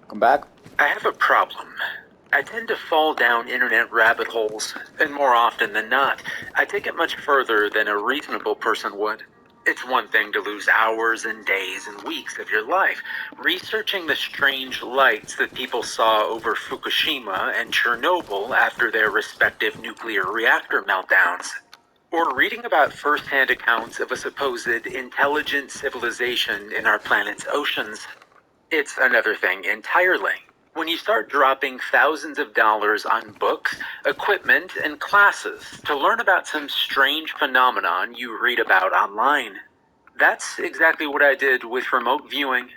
Come back. I have a problem. I tend to fall down internet rabbit holes, and more often than not, I take it much further than a reasonable person would. It's one thing to lose hours and days and weeks of your life researching the strange lights that people saw over Fukushima and Chernobyl after their respective nuclear reactor meltdowns, or reading about first-hand accounts of a supposed intelligent civilization in our planet's oceans. It's another thing entirely when you start dropping thousands of dollars on books, equipment, and classes to learn about some strange phenomenon you read about online. That's exactly what I did with remote viewing.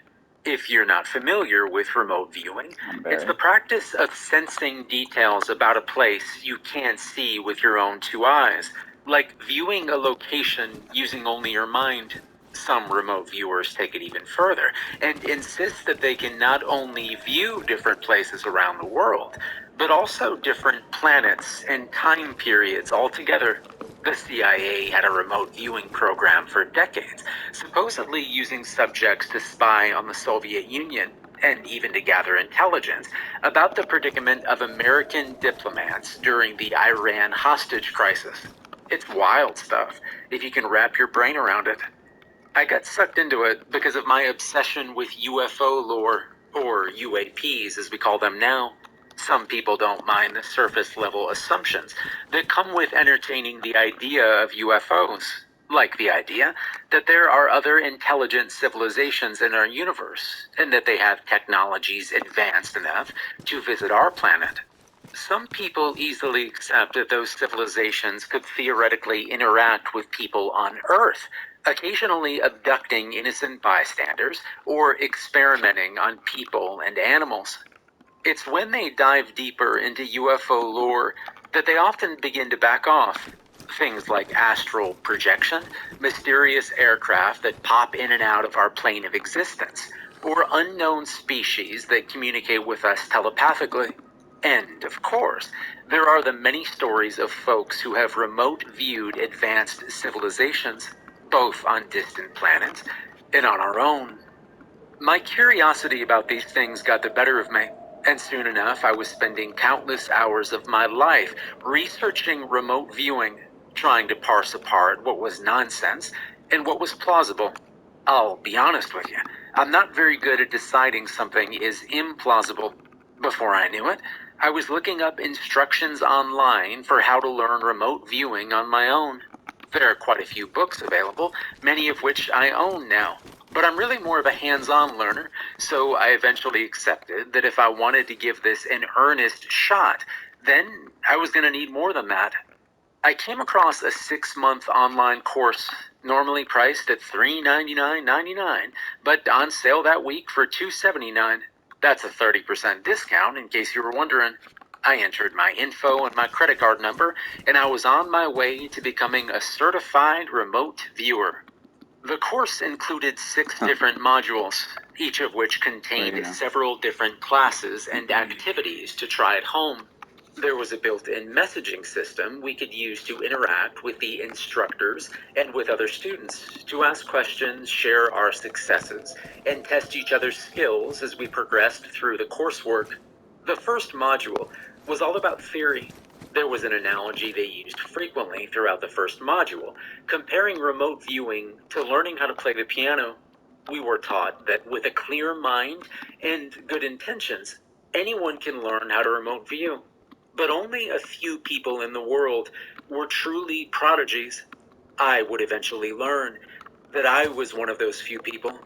If you're not familiar with remote viewing, it's the practice of sensing details about a place you can't see with your own two eyes, like viewing a location using only your mind. Some remote viewers take it even further and insist that they can not only view different places around the world, but also different planets and time periods altogether. The CIA had a remote viewing program for decades, supposedly using subjects to spy on the Soviet Union and even to gather intelligence about the predicament of American diplomats during the Iran hostage crisis. It's wild stuff, if you can wrap your brain around it. I got sucked into it because of my obsession with UFO lore, or UAPs as we call them now. Some people don't mind the surface level assumptions that come with entertaining the idea of UFOs, like the idea that there are other intelligent civilizations in our universe, and that they have technologies advanced enough to visit our planet. Some people easily accept that those civilizations could theoretically interact with people on Earth, occasionally abducting innocent bystanders or experimenting on people and animals. It's when they dive deeper into UFO lore that they often begin to back off. Things like astral projection, mysterious aircraft that pop in and out of our plane of existence, or unknown species that communicate with us telepathically. And, of course, there are the many stories of folks who have remote viewed advanced civilizations, both on distant planets and on our own. My curiosity about these things got the better of me, and soon enough I was spending countless hours of my life researching remote viewing, trying to parse apart what was nonsense and what was plausible. I'll be honest with you, I'm not very good at deciding something is implausible. Before I knew it, I was looking up instructions online for how to learn remote viewing on my own. There are quite a few books available, many of which I own now. But I'm really more of a hands-on learner, so I eventually accepted that if I wanted to give this an earnest shot, then I was going to need more than that. I came across a 6-month online course, normally priced at $399.99, but on sale that week for $279. That's a 30% discount, in case you were wondering. I entered my info and my credit card number, and I was on my way to becoming a certified remote viewer. The course included 6 different modules, each of which contained several different classes and activities to try at home. There was a built-in messaging system we could use to interact with the instructors and with other students, to ask questions, share our successes, and test each other's skills as we progressed through the coursework. The first module was all about theory. There was an analogy they used frequently throughout the first module, comparing remote viewing to learning how to play the piano. We were taught that with a clear mind and good intentions, anyone can learn how to remote view. But only a few people in the world were truly prodigies. I would eventually learn that I was one of those few people.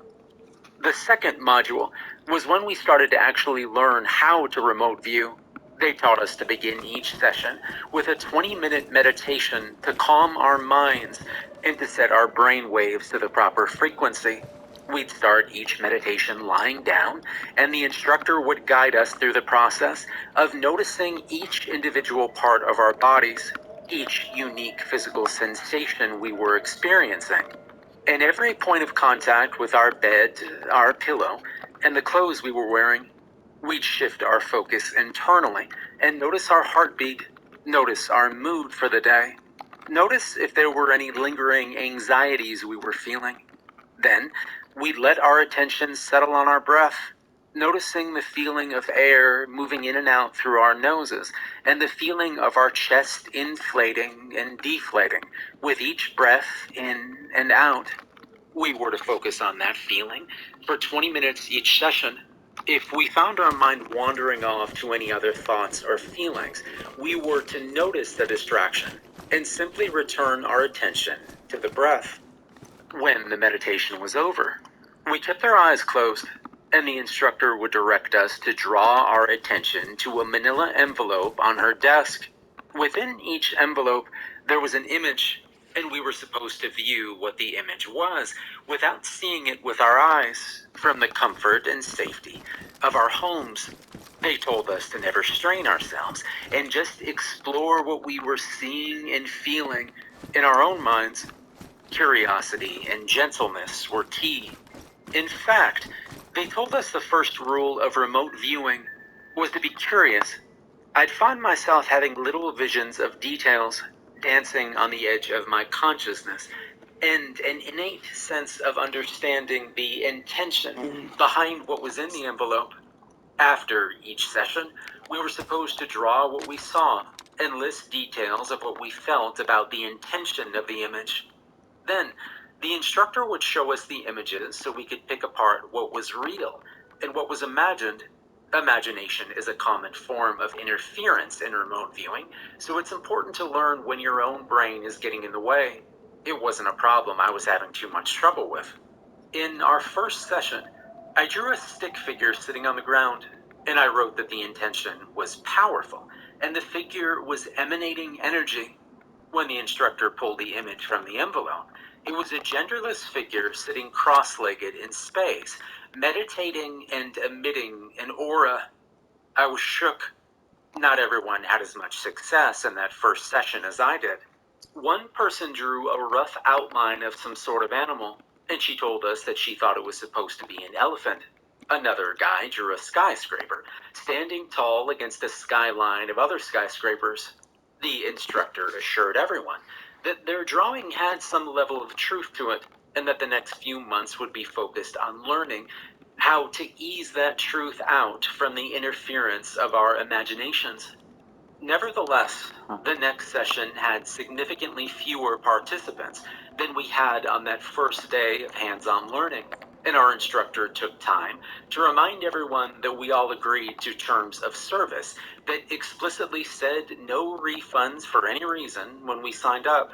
The second module was when we started to actually learn how to remote view. They taught us to begin each session with a 20-minute meditation to calm our minds and to set our brain waves to the proper frequency. We'd start each meditation lying down, and the instructor would guide us through the process of noticing each individual part of our bodies, each unique physical sensation we were experiencing. And every point of contact with our bed, our pillow, and the clothes we were wearing, we'd shift our focus internally and notice our heartbeat, notice our mood for the day, notice if there were any lingering anxieties we were feeling. Then, we'd let our attention settle on our breath. noticing the feeling of air moving in and out through our noses, and the feeling of our chest inflating and deflating with each breath in and out. We were to focus on that feeling for 20 minutes each session. If we found our mind wandering off to any other thoughts or feelings, we were to notice the distraction and simply return our attention to the breath. When the meditation was over, we kept our eyes closed, and the instructor would direct us to draw our attention to a manila envelope on her desk. Within each envelope, there was an image, and we were supposed to view what the image was without seeing it with our eyes, from the comfort and safety of our homes. They told us to never strain ourselves and just explore what we were seeing and feeling in our own minds. Curiosity and gentleness were key. In fact, they told us the first rule of remote viewing was to be curious. I'd find myself having little visions of details dancing on the edge of my consciousness, and an innate sense of understanding the intention behind what was in the envelope. After each session, we were supposed to draw what we saw and list details of what we felt about the intention of the image. Then, the instructor would show us the images so we could pick apart what was real and what was imagined. Imagination is a common form of interference in remote viewing, so it's important to learn when your own brain is getting in the way. It wasn't a problem I was having too much trouble with. In our first session, I drew a stick figure sitting on the ground, and I wrote that the intention was powerful, and the figure was emanating energy. When the instructor pulled the image from the envelope, it was a genderless figure sitting cross-legged in space, meditating and emitting an aura. I was shook. Not everyone had as much success in that first session as I did. One person drew a rough outline of some sort of animal, and she told us that she thought it was supposed to be an elephant. Another guy drew a skyscraper, standing tall against a skyline of other skyscrapers. The instructor assured everyone that their drawing had some level of truth to it, and that the next few months would be focused on learning how to ease that truth out from the interference of our imaginations. Nevertheless, the next session had significantly fewer participants than we had on that first day of hands-on learning, and our instructor took time to remind everyone that we all agreed to terms of service that explicitly said no refunds for any reason when we signed up.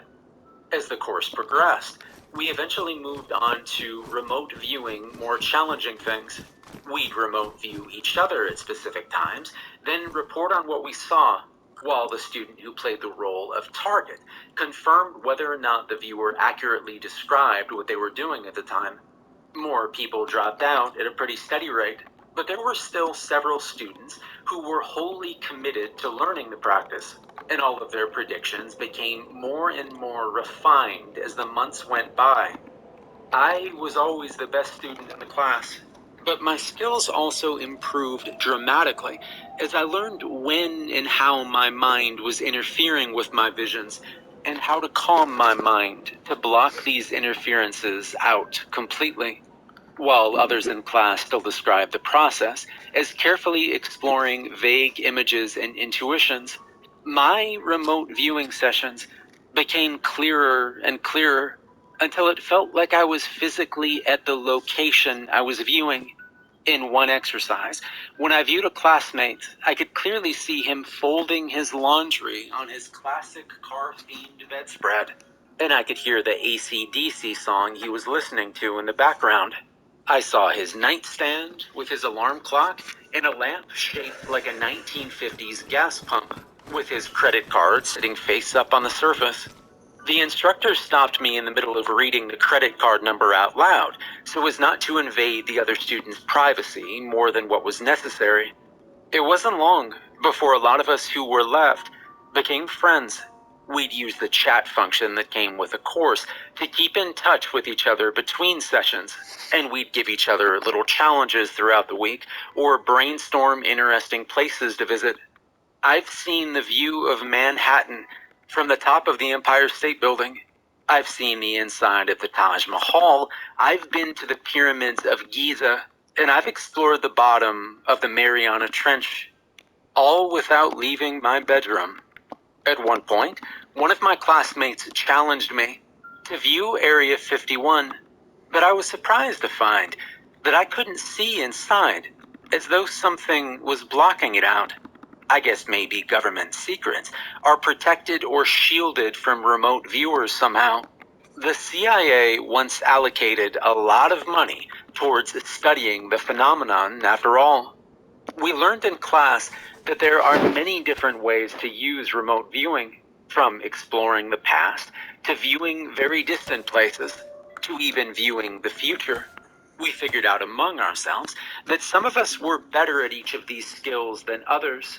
As the course progressed, we eventually moved on to remote viewing more challenging things. We'd remote view each other at specific times, then report on what we saw, while the student who played the role of target confirmed whether or not the viewer accurately described what they were doing at the time. More people dropped out at a pretty steady rate, but there were still several students who were wholly committed to learning the practice, and all of their predictions became more and more refined as the months went by. I was always the best student in the class, but my skills also improved dramatically as I learned when and how my mind was interfering with my visions, and how to calm my mind to block these interferences out completely. While others in class still described the process as carefully exploring vague images and intuitions, my remote viewing sessions became clearer and clearer until it felt like I was physically at the location I was viewing. In one exercise, when I viewed a classmate, I could clearly see him folding his laundry on his classic car-themed bedspread, and I could hear the AC/DC song he was listening to in the background. I saw his nightstand with his alarm clock and a lamp shaped like a 1950s gas pump, with his credit card sitting face up on the surface. The instructor stopped me in the middle of reading the credit card number out loud, so as not to invade the other students' privacy more than what was necessary. It wasn't long before a lot of us who were left became friends. We'd use the chat function that came with the course to keep in touch with each other between sessions, and we'd give each other little challenges throughout the week or brainstorm interesting places to visit. I've seen the view of Manhattan from the top of the Empire State Building. I've seen the inside of the Taj Mahal. I've been to the pyramids of Giza, and I've explored the bottom of the Mariana Trench, all without leaving my bedroom. At one point, one of my classmates challenged me to view Area 51, but I was surprised to find that I couldn't see inside, as though something was blocking it out. I guess maybe government secrets are protected or shielded from remote viewers somehow. The CIA once allocated a lot of money towards studying the phenomenon after all. We learned in class that there are many different ways to use remote viewing, from exploring the past to viewing very distant places, to even viewing the future. We figured out among ourselves that some of us were better at each of these skills than others.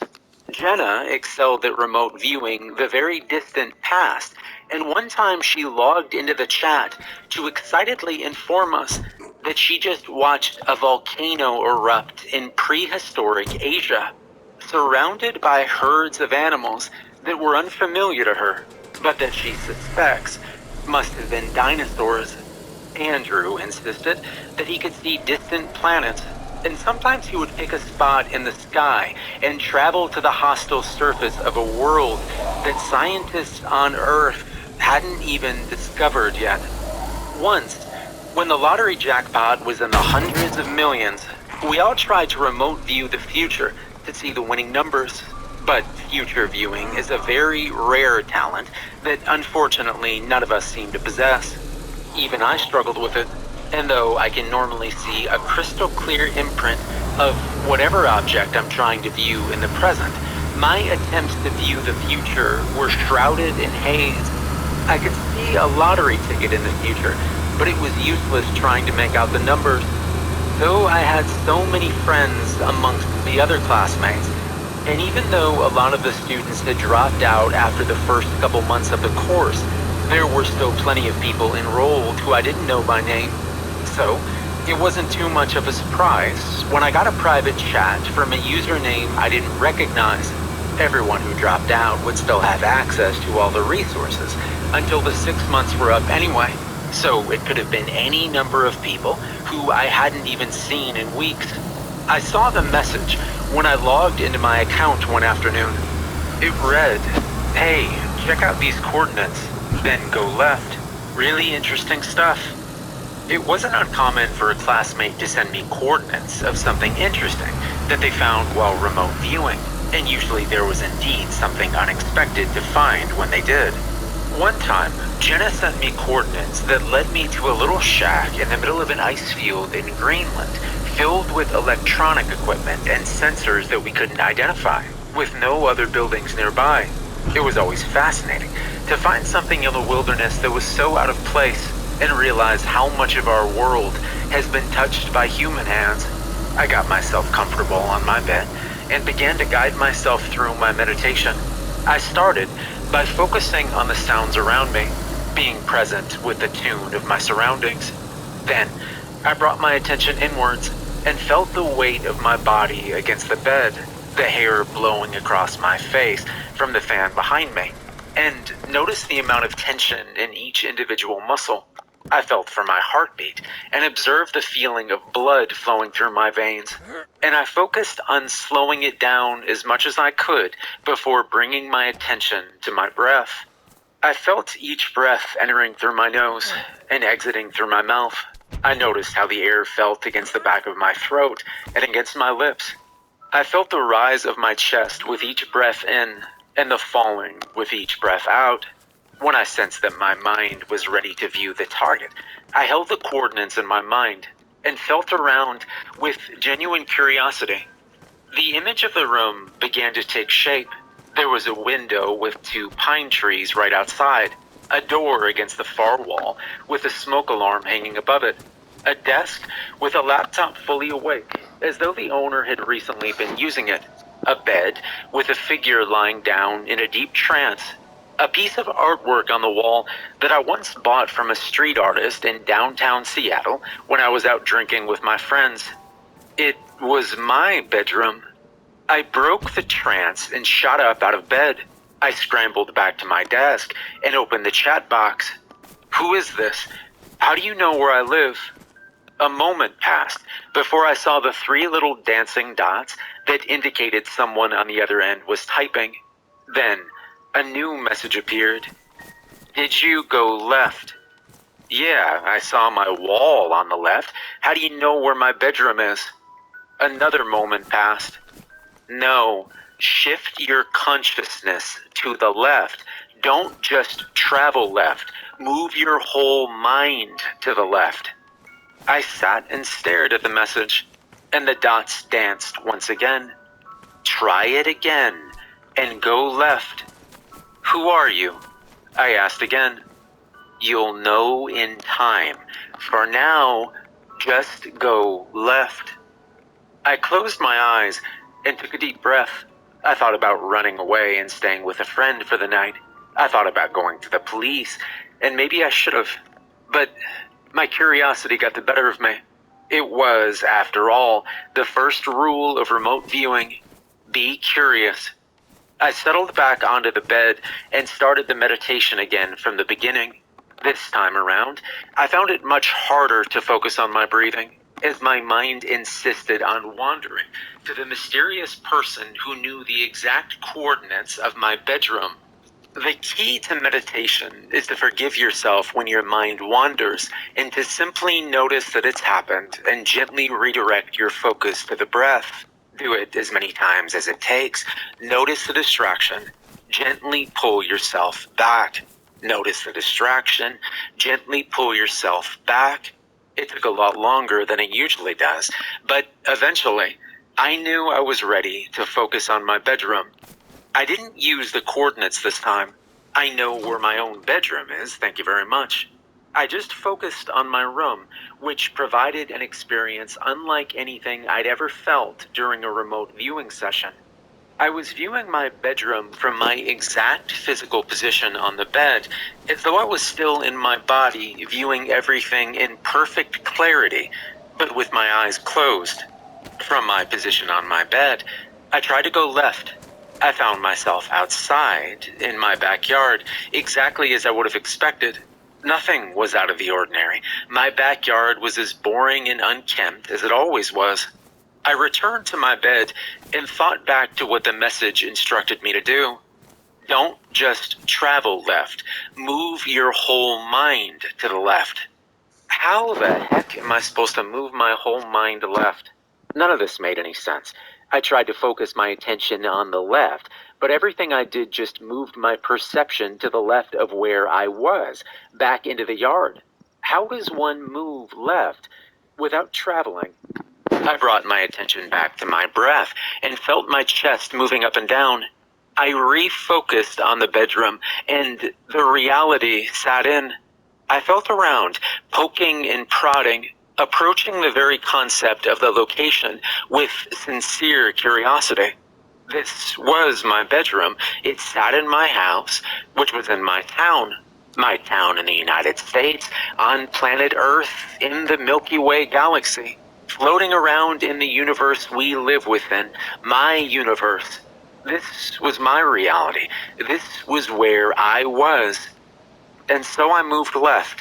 Jenna excelled at remote viewing the very distant past, and one time she logged into the chat to excitedly inform us that she just watched a volcano erupt in prehistoric Asia, surrounded by herds of animals that were unfamiliar to her, but that she suspects must have been dinosaurs. Andrew insisted that he could see distant planets, and sometimes he would pick a spot in the sky and travel to the hostile surface of a world that scientists on Earth hadn't even discovered yet. Once, when the lottery jackpot was in the hundreds of millions, we all tried to remote view the future to see the winning numbers. But future viewing is a very rare talent that unfortunately none of us seem to possess. Even I struggled with it, and though I can normally see a crystal clear imprint of whatever object I'm trying to view in the present, my attempts to view the future were shrouded in haze. I could see a lottery ticket in the future, but it was useless trying to make out the numbers. Though I had so many friends amongst the other classmates, and even though a lot of the students had dropped out after the first couple months of the course, there were still plenty of people enrolled who I didn't know by name. So, it wasn't too much of a surprise when I got a private chat from a username I didn't recognize. Everyone who dropped out would still have access to all the resources until the 6 months were up anyway. So it could have been any number of people who I hadn't even seen in weeks. I saw the message when I logged into my account one afternoon. It read, "Hey, check out these coordinates, then go left. Really interesting stuff." It wasn't uncommon for a classmate to send me coordinates of something interesting that they found while remote viewing, and usually there was indeed something unexpected to find when they did. One time, Jenna sent me coordinates that led me to a little shack in the middle of an ice field in Greenland, filled with electronic equipment and sensors that we couldn't identify, with no other buildings nearby. It was always fascinating to find something in the wilderness that was so out of place and realize how much of our world has been touched by human hands. I got myself comfortable on my bed and began to guide myself through my meditation. I started by focusing on the sounds around me, being present with the tune of my surroundings. Then, I brought my attention inwards and felt the weight of my body against the bed, the hair blowing across my face from the fan behind me, and noticed the amount of tension in each individual muscle. I felt for my heartbeat and observed the feeling of blood flowing through my veins, and I focused on slowing it down as much as I could before bringing my attention to my breath. I felt each breath entering through my nose and exiting through my mouth. I noticed how the air felt against the back of my throat and against my lips. I felt the rise of my chest with each breath in and the falling with each breath out. When I sensed that my mind was ready to view the target, I held the coordinates in my mind and felt around with genuine curiosity. The image of the room began to take shape. There was a window with 2 pine trees right outside, a door against the far wall with a smoke alarm hanging above it, a desk with a laptop fully awake, as though the owner had recently been using it, a bed with a figure lying down in a deep trance, a piece of artwork on the wall that I once bought from a street artist in downtown Seattle when I was out drinking with my friends. It was my bedroom. I broke the trance and shot up out of bed. I scrambled back to my desk and opened the chat box. "Who is this? How do you know where I live?" A moment passed before I saw the 3 little dancing dots that indicated someone on the other end was typing. Then, a new message appeared. Did you go left? Yeah, I saw my wall on the left. How do you know where my bedroom is? Another moment passed. No, shift your consciousness to the left. Don't just travel left. Move your whole mind to the left. I sat and stared at the message, and the dots danced once again. Try it again, and go left. Who are you? I asked again. You'll know in time. For now, just go left. I closed my eyes and took a deep breath. I thought about running away and staying with a friend for the night. I thought about going to the police, and maybe I should have. But my curiosity got the better of me. It was, after all, the first rule of remote viewing. Be curious. I settled back onto the bed and started the meditation again from the beginning. This time around, I found it much harder to focus on my breathing, as my mind insisted on wandering to the mysterious person who knew the exact coordinates of my bedroom. The key to meditation is to forgive yourself when your mind wanders and to simply notice that it's happened and gently redirect your focus to the breath. Do it as many times as it takes. Notice the distraction. Gently pull yourself back. Notice the distraction. Gently pull yourself back. It took a lot longer than it usually does, but eventually, I knew I was ready to focus on my bedroom. I didn't use the coordinates this time. I know where my own bedroom is, thank you very much. I just focused on my room, which provided an experience unlike anything I'd ever felt during a remote viewing session. I was viewing my bedroom from my exact physical position on the bed, as though I was still in my body, viewing everything in perfect clarity, but with my eyes closed. From my position on my bed, I tried to go left. I found myself outside, in my backyard, exactly as I would have expected. Nothing was out of the ordinary. My backyard was as boring and unkempt as it always was. I returned to my bed and thought back to what the message instructed me to do. Don't just travel left. Move your whole mind to the left. How the heck am I supposed to move my whole mind left? None of this made any sense. I tried to focus my attention on the left, but everything I did just moved my perception to the left of where I was, back into the yard. How does one move left without traveling? I brought my attention back to my breath and felt my chest moving up and down. I refocused on the bedroom, and the reality sat in. I felt around, poking and prodding, approaching the very concept of the location with sincere curiosity. This was my bedroom. It sat in my house, which was in my town in the United States, on planet Earth, in the Milky Way galaxy, floating around in the universe we live within, my universe. This was my reality. This was where I was. And so I moved left.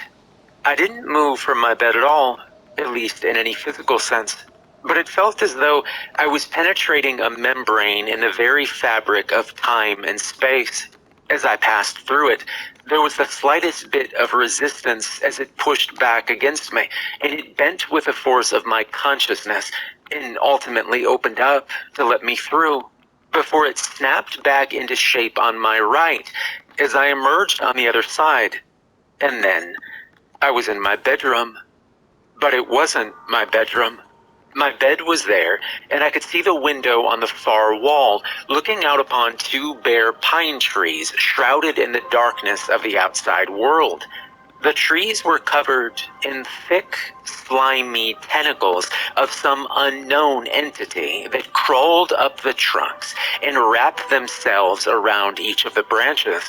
I didn't move from my bed at all, at least in any physical sense, but it felt as though I was penetrating a membrane in the very fabric of time and space. As I passed through it, there was the slightest bit of resistance as it pushed back against me, and it bent with the force of my consciousness and ultimately opened up to let me through, before it snapped back into shape on my right as I emerged on the other side. And then I was in my bedroom. But it wasn't my bedroom. My bed was there, and I could see the window on the far wall, looking out upon 2 bare pine trees shrouded in the darkness of the outside world. The trees were covered in thick, slimy tentacles of some unknown entity that crawled up the trunks and wrapped themselves around each of the branches.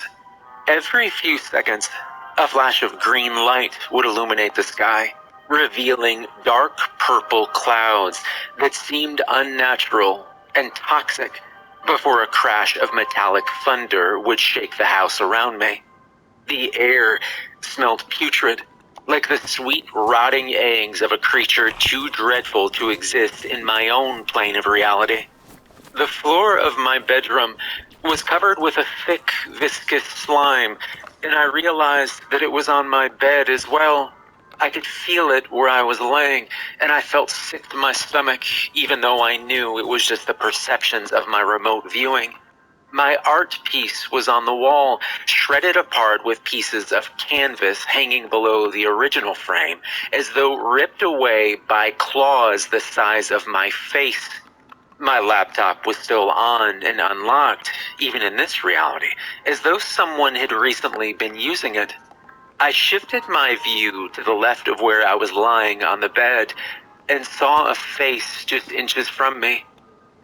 Every few seconds, a flash of green light would illuminate the sky, revealing dark purple clouds that seemed unnatural and toxic, before a crash of metallic thunder would shake the house around me. The air smelled putrid, like the sweet, rotting eggs of a creature too dreadful to exist in my own plane of reality. The floor of my bedroom was covered with a thick, viscous slime, and I realized that it was on my bed as well. I could feel it where I was laying, and I felt sick to my stomach, even though I knew it was just the perceptions of my remote viewing. My art piece was on the wall, shredded apart with pieces of canvas hanging below the original frame, as though ripped away by claws the size of my face. My laptop was still on and unlocked, even in this reality, as though someone had recently been using it. I shifted my view to the left of where I was lying on the bed and saw a face just inches from me.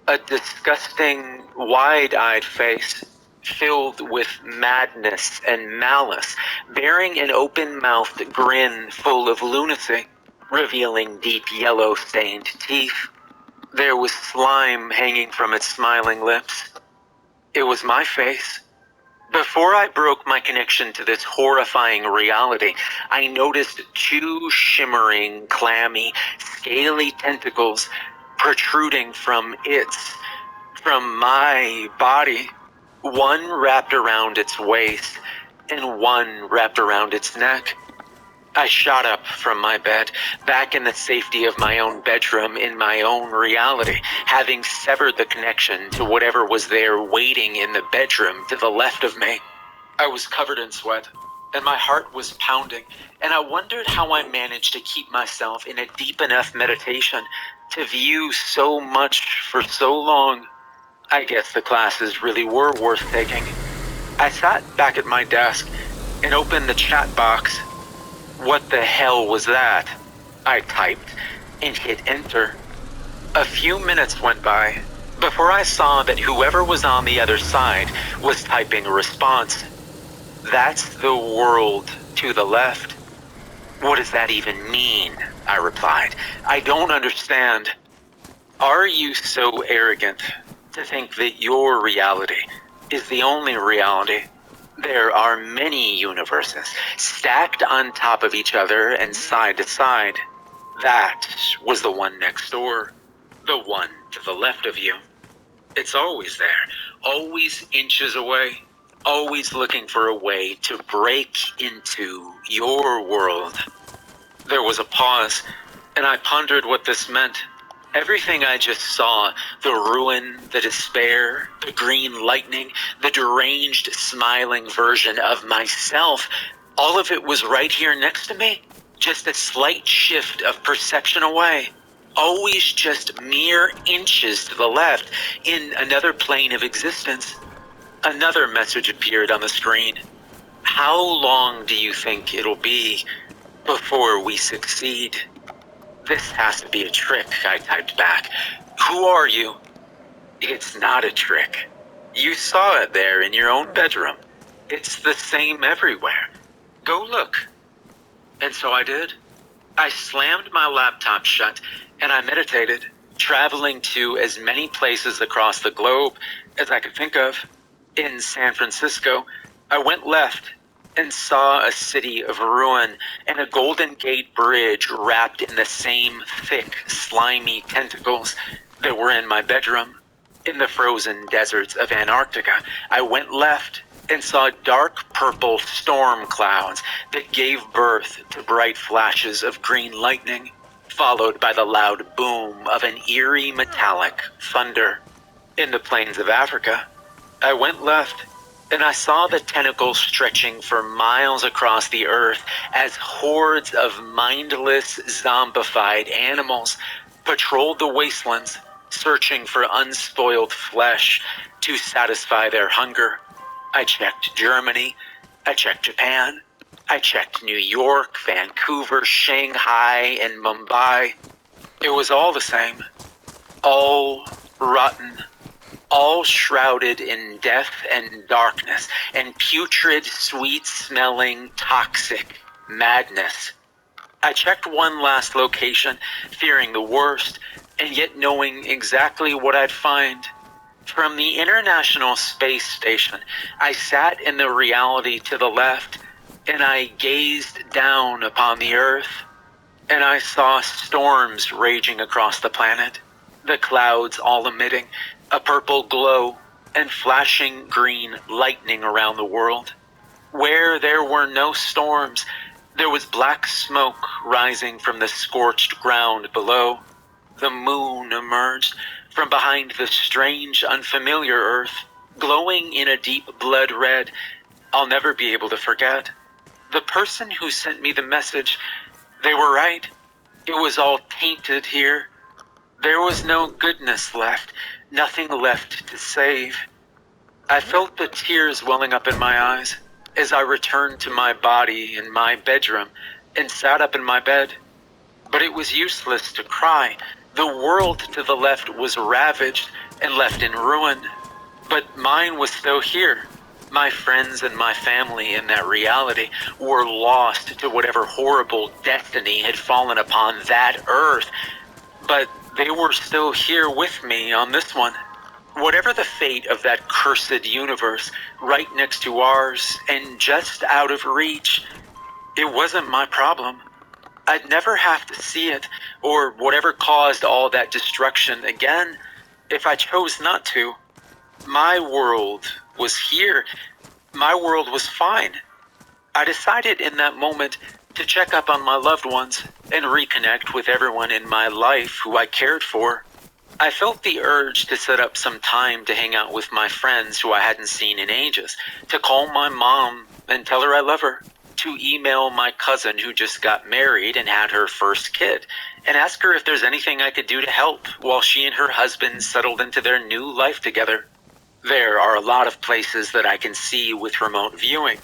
A disgusting, wide-eyed face, filled with madness and malice, bearing an open-mouthed grin full of lunacy, revealing deep yellow-stained teeth. There was slime hanging from its smiling lips. It was my face. Before I broke my connection to this horrifying reality, I noticed two shimmering, clammy, scaly tentacles protruding from my body. One wrapped around its waist, and one wrapped around its neck. I shot up from my bed, back in the safety of my own bedroom in my own reality, having severed the connection to whatever was there waiting in the bedroom to the left of me. I was covered in sweat, and my heart was pounding, and I wondered how I managed to keep myself in a deep enough meditation to view so much for so long. I guess the classes really were worth taking. I sat back at my desk and opened the chat box. What the hell was that? I typed and hit enter. A few minutes went by before I saw that whoever was on the other side was typing a response. That's the world to the left. What does that even mean? I replied. I don't understand. Are you so arrogant to think that your reality is the only reality? There are many universes, stacked on top of each other and side to side. That was the one next door, the one to the left of you. It's always there, always inches away, always looking for a way to break into your world. There was a pause, and I pondered what this meant. Everything I just saw, the ruin, the despair, the green lightning, the deranged, smiling version of myself, all of it was right here next to me. Just a slight shift of perception away. Always just mere inches to the left, in another plane of existence. Another message appeared on the screen. How long do you think it'll be before we succeed? This has to be a trick, I typed back. Who are you? It's not a trick. You saw it there in your own bedroom. It's the same everywhere. Go look. And so I did. I slammed my laptop shut and I meditated, traveling to as many places across the globe as I could think of. In San Francisco, I went left and saw a city of ruin and a Golden Gate Bridge wrapped in the same thick, slimy tentacles that were in my bedroom. In the frozen deserts of Antarctica, I went left and saw dark purple storm clouds that gave birth to bright flashes of green lightning, followed by the loud boom of an eerie metallic thunder. In the plains of Africa, I went left and I saw the tentacles stretching for miles across the earth as hordes of mindless, zombified animals patrolled the wastelands, searching for unspoiled flesh to satisfy their hunger. I checked Germany, I checked Japan, I checked New York, Vancouver, Shanghai, and Mumbai. It was all the same, all rotten, all shrouded in death and darkness and putrid, sweet-smelling, toxic madness. I checked one last location, fearing the worst, and yet knowing exactly what I'd find. From the International Space Station, I sat in the reality to the left and I gazed down upon the earth, and I saw storms raging across the planet, the clouds all emitting a purple glow and flashing green lightning around the world. Where there were no storms, there was black smoke rising from the scorched ground below. The moon emerged from behind the strange, unfamiliar earth, glowing in a deep blood red I'll never be able to forget. The person who sent me the message, they were right. It was all tainted here. There was no goodness left, nothing left to save. I felt the tears welling up in my eyes as I returned to my body in my bedroom and sat up in my bed. But it was useless to cry. The world to the left was ravaged and left in ruin. But mine was still here. My friends and my family in that reality were lost to whatever horrible destiny had fallen upon that earth. But they were still here with me on this one. Whatever the fate of that cursed universe right next to ours and just out of reach, it wasn't my problem. I'd never have to see it or whatever caused all that destruction again if I chose not to. My world was here. My world was fine. I decided in that moment to check up on my loved ones and reconnect with everyone in my life who I cared for. I felt the urge to set up some time to hang out with my friends who I hadn't seen in ages, to call my mom and tell her I love her, to email my cousin who just got married and had her first kid, and ask her if there's anything I could do to help while she and her husband settled into their new life together. There are a lot of places that I can see with remote viewing,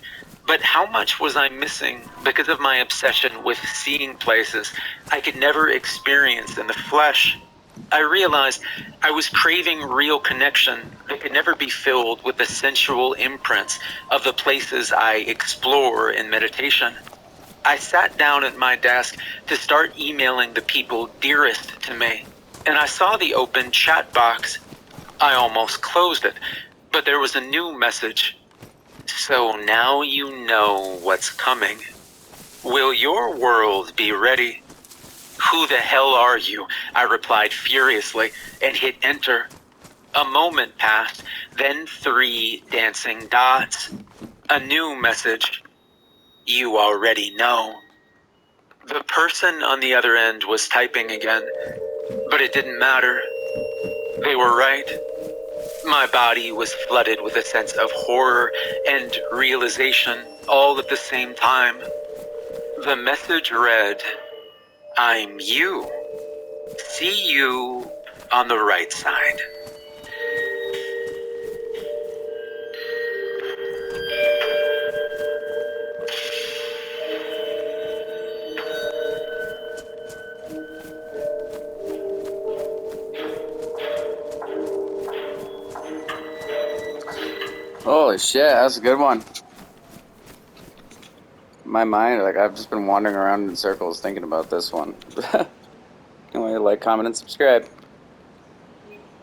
but how much was I missing because of my obsession with seeing places I could never experience in the flesh? I realized I was craving real connection that could never be filled with the sensual imprints of the places I explore in meditation. I sat down at my desk to start emailing the people dearest to me, and I saw the open chat box. I almost closed it, but there was a new message. So now you know what's coming. Will your world be ready? Who the hell are you? I replied furiously and hit enter. A moment passed, then 3 dancing dots. A new message. You already know. The person on the other end was typing again, but it didn't matter. They were right. My body was flooded with a sense of horror and realization all at the same time. The message read, I'm you. See you on the right side. Holy shit, that's a good one. My mind, like, I've just been wandering around in circles thinking about this one. Anyway, like, comment, and subscribe.